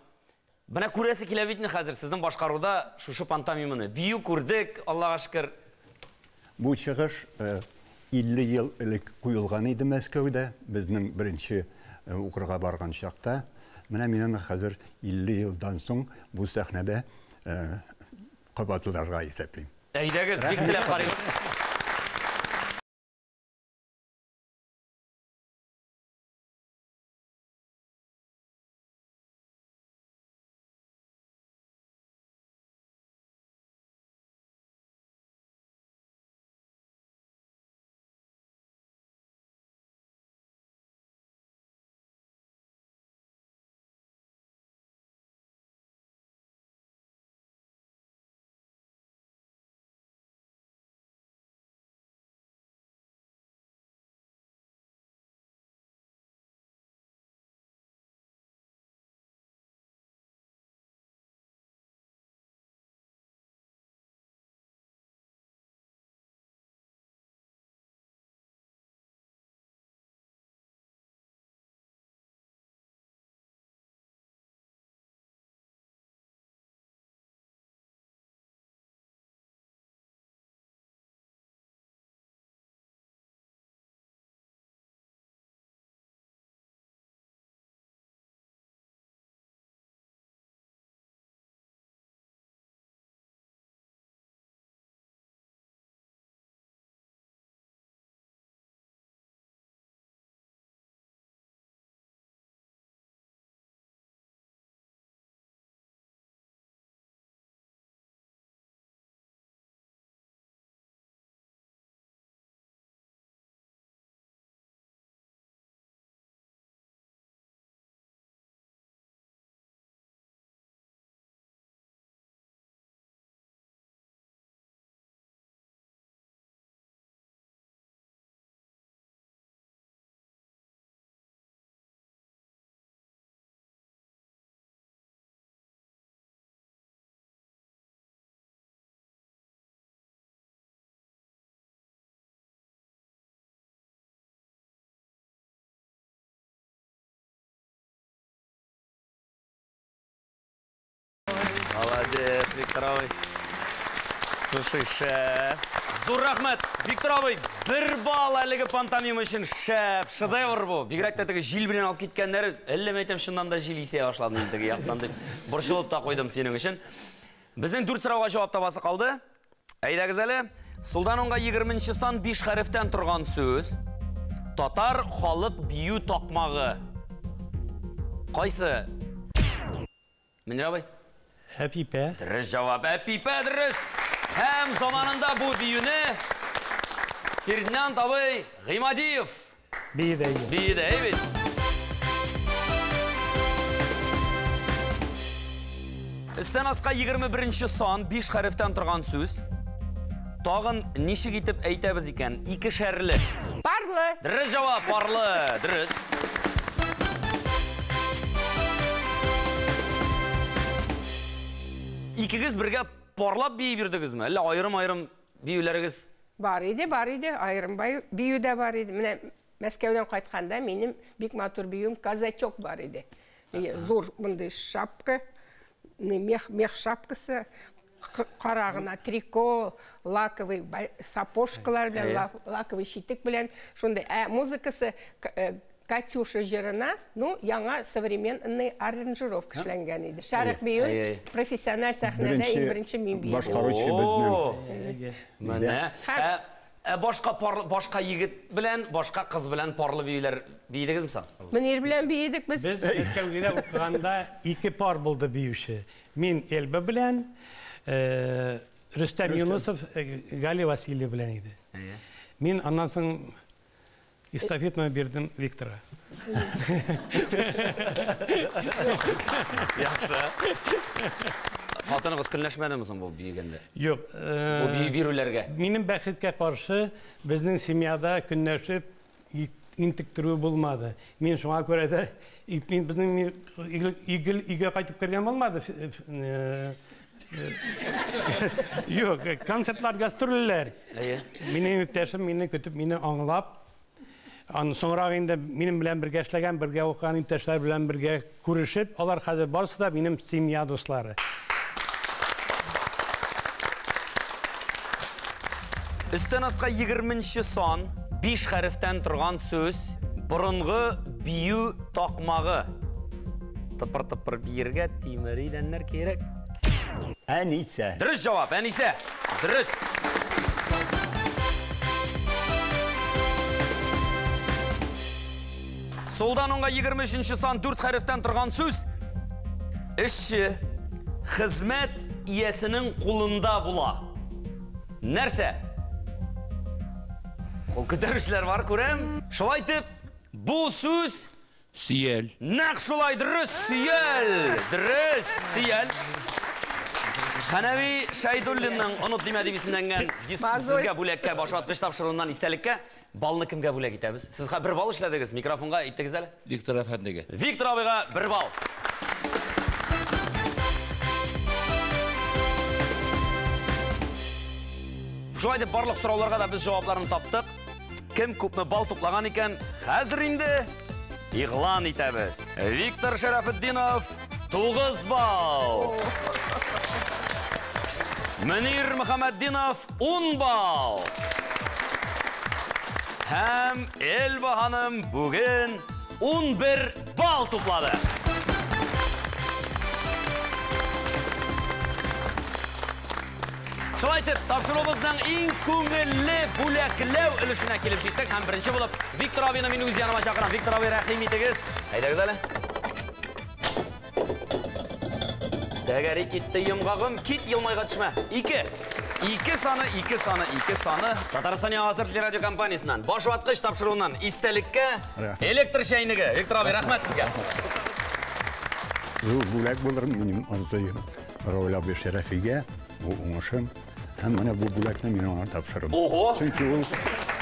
Бұна көресі келе бетіне қазір сіздің башқаруда шушы пантомиманы. Бию көрдік, Аллаға шүкір. Бұл шығыш 50 ел ілік құйылған еді Мәскеуде, біздің бірінші оқырға барған шақта. Мына менен қазір 50 елдан соң бұл сәхнәдә қабатыларға есептеймін. Әйдәгіз, бек тілеп қарайыз. Молодец, Викторовой. Слушай, шеф. Зур рахмет, Викторовой. Бір бал әлігі пантомим үшін шеф. Шедевр бұл. Бигрәк тәтігі жил білен алып кеткендері, әлі мәйтем шыннан да жил есе башладым ендігі яқтан деп. Бұршылып та қойдым сенің үшін. Біздің 4 сұрауға жауап табасы қалды. Әйдәгіз әлі. Сулданонға 20-ші сан 5 хәрефтен тұрған сөз. Татар халық бию тақмағы. Қайсы? Мені абай? Әпипә. Дұрыс жауап, әпипә дұрыс. Һәм заманында бұл бүйіні Фердинанд абай Ғимадиев Бейді. әйбет. Үстен асқа 21-ші сан 5 хәрефтен тұрған сөз. Тағын нешік етіп әйтәбіз екен? 2 шәрлі. Парлы. Дұрыс жауап, парлы. Дұрыс. Икігіз бірге парлап бейі бердіңіз ме? Әлі айырым-айырым бейілеріңіз? Бар еді. Айырым бейі де бар еді. Міне, Мәскеуден қайтқанда менің бик матур бейім казачок бар еді. Зор бұндай шапка, мех шапкасы, қарағына трико, лаковый сапожкалар белән, лаковый щитек белән, шундай. Музыкасы Катюша жырына, яңа современный аранжировка эшләнгән иде. Шәрык бию профессиональ сәхнәдә иң беренче мин бию. Башкаручы безнең. Менә. Башка егет белән, башка кыз белән парлы биюләр биедегезме соң? Мөнир белән биедек без. Без Мәскәүдә укыганда 2 пар булды биюче. Мин Эльба белән, Рөстәм Юнусов, Гали Васильев белән иде. Мин аннан соң эстафетаны бирдем Виктора. Яхшы. Хатыныгыз көнләшмәдеме соң бу биегәндә? Юк. Бу бию бирүләргә. Минем бәхеткә каршы безнең семьяда көнләшеп интектерү булмады. Мин шуңа күрә дә безнең игел кайтып кергән булмады. Юк, концертлар, гастрольләр. Минем иптәшем мине көтеп, мине аңлап, соңрак инде минем белән бергә эшләгән, бергә укыган иптәшләр белән бергә күрешеп, алар хәзер барысы да минем семья дуслары. Өстән аска 20-нче сан 5 хәрефтән торган сүз, борынгы бию такмагы. Тыпыр-тыпыр биергә тимер идәннәр кирәк. Әнисә. Дөрес җавап, Әнисә. Дөрес. Солдан оңға 23-нче сан 4 хәрефтән торган сүз. Эшче хезмәт иясенең кулында була. Нәрсә? Кул күтәрүчеләр бар, күрәм. Шулай итеп, бу сүз Сөял. нәкъ шулай дөрес, сөял. Дөрес, сөял. Хәнәви Шәйдуллинның онут димә дип исемләнгән диск сезгә бүләккә башваткыч тапшыруыннан истәлеккә балны кемгә бүләк итәбез? Сез 1 балл эшләдегез, микрофонга иттегез әле. Виктор әфәндегә. Виктор абыйга 1 балл. Шулай дип барлык сорауларга да без җавапларын таптык. Кем күпме балл туплаган икән? Хәзер инде игълан итәбез. Виктор Шәрәфетдинов 9 балл. Мөнир Мөхәммәддинов 10 балл. Һәм Эльба ханым бүген 11 балл туплады. Шулай итеп, тапшыруыбызның иң күңелле бүләкләү өлешенә килеп җиттек һәм беренче булып Виктор абыйны мин үз яныма чакырам. Виктор абый, рәхим итегез. Әйдәгез әле. Дәгәри китте йомгагым, кит елмайга төшмә. 2 саны. Татарстан Яңа телерадио компаниясеннән баш ваткыч тапшыруыннан истәлеккә электр чәйнеге. Виктор абый, рәхмәт сезгә. Бүләк булыр минем арзуым. Раулап Шәрәфигә, бу уңышым. Һәм менә бу бүләкне мин аңа тапшырам. Ого! Чөнки ул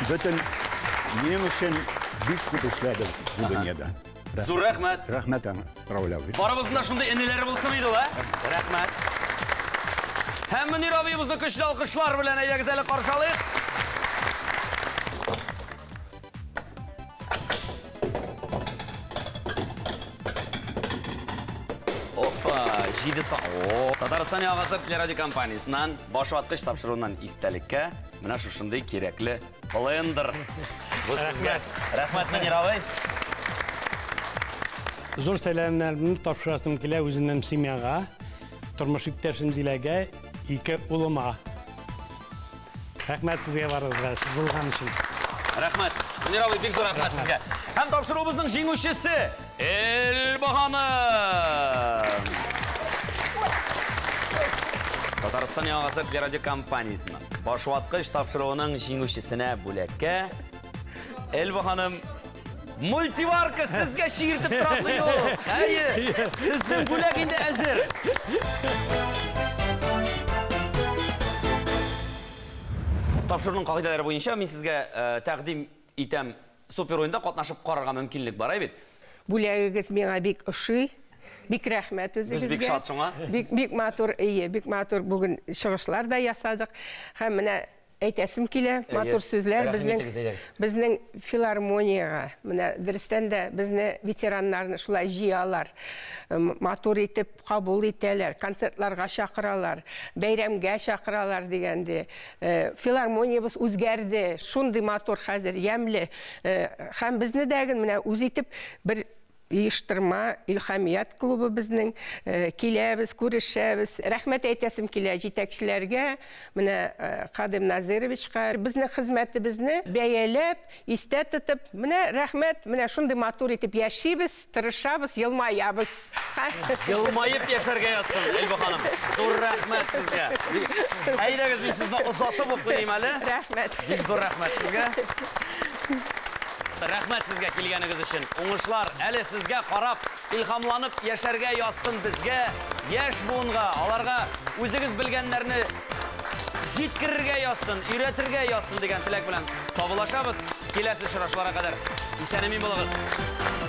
бөтен минем өчен бик күп эшләде бу дөньяда. Зур рәхмәт. Рәхмәт аңа, Раулап. Барыбызда шундай энеләре булсын иде, рәхмәт. Һәм Мөнир абыйыбызны көчле алкышлар белән әйдәгез әле каршылыйк. Опа, 7 сан. Татарстан Яңа телерадио компаниясеннән баш ваткыч тапшыруыннан истәлеккә менә шушындый кирәкле блендер. Бу сезгә. Рәхмәт, Мөнир абый. Зур сәламнарымны тапшырасым килә үземнең семьяга, тормыш иптәшем Диләгә, 2 улыма. Рәхмәт сезгә барыгызга, сез булган өчен. Рәхмәт. Мөнир абый, бик зур рәхмәт сезгә. Һәм тапшыруыбызның җиңүчесе Эльба ханым. Татарстан Яңа телерадио компаниясеннән баш ваткыч тапшыруының җиңүчесенә бүләккә Эльба ханым мультиварка сезгә чигиртеп торасы юк. Әйе, сезнең бүләк инде әзер. Тапшыруның кагыйдәләре буенча мин сезгә тәкъдим итәм, супер уенда катнашып карарга мөмкинлек бар, бит. Бүләгегез миңа бик ошый. Бик рәхмәт үзегезгә. Без бик шат шуңа. Бик матур, бик матур бүген чыгышлар да ясадык. Һәм менә әйтәсем килә, матур сүзләр безнең филармонияга. Менә дөрестән дә безне ветераннарны шулай җыялар, матур итеп кабул итәләр, концертларга чакыралар, бәйрәмгә чакыралар дигәнде. Филармониябыз үзгәрде, шундый матур хәзер, ямьле, һәм безне дәген менә үз итеп бер Иштырма, Илхамият клубы безнең киләбез, күрешәбез. Рәхмәт әйтәсем килә җитәкчеләргә, менә Кадим Назировичка, безнең хезмәтебезне бәяләп, истә тотып, менә рәхмәт, менә шундый матур итеп яшибез, тырышабыз, елмаябыз. Елмайып яшәргә язсын, Эльба ханым. Зур рәхмәт сезгә. Әйдәгез, мин сезне озатып укыйм әле. Рәхмәт. Бик зур рәхмәт сезгә. Рәхмәт сезгә килгәнегез өчен. Уңышлар әле сезгә карап, илһамланып яшәргә язсын безгә, яшь буынга, аларга үзегез белгәннәрне җиткерергә язсын, өйрәтергә язсын дигән теләк белән саубуллашабыз. Киләсе очрашларга кадәр исән-амин булыгыз.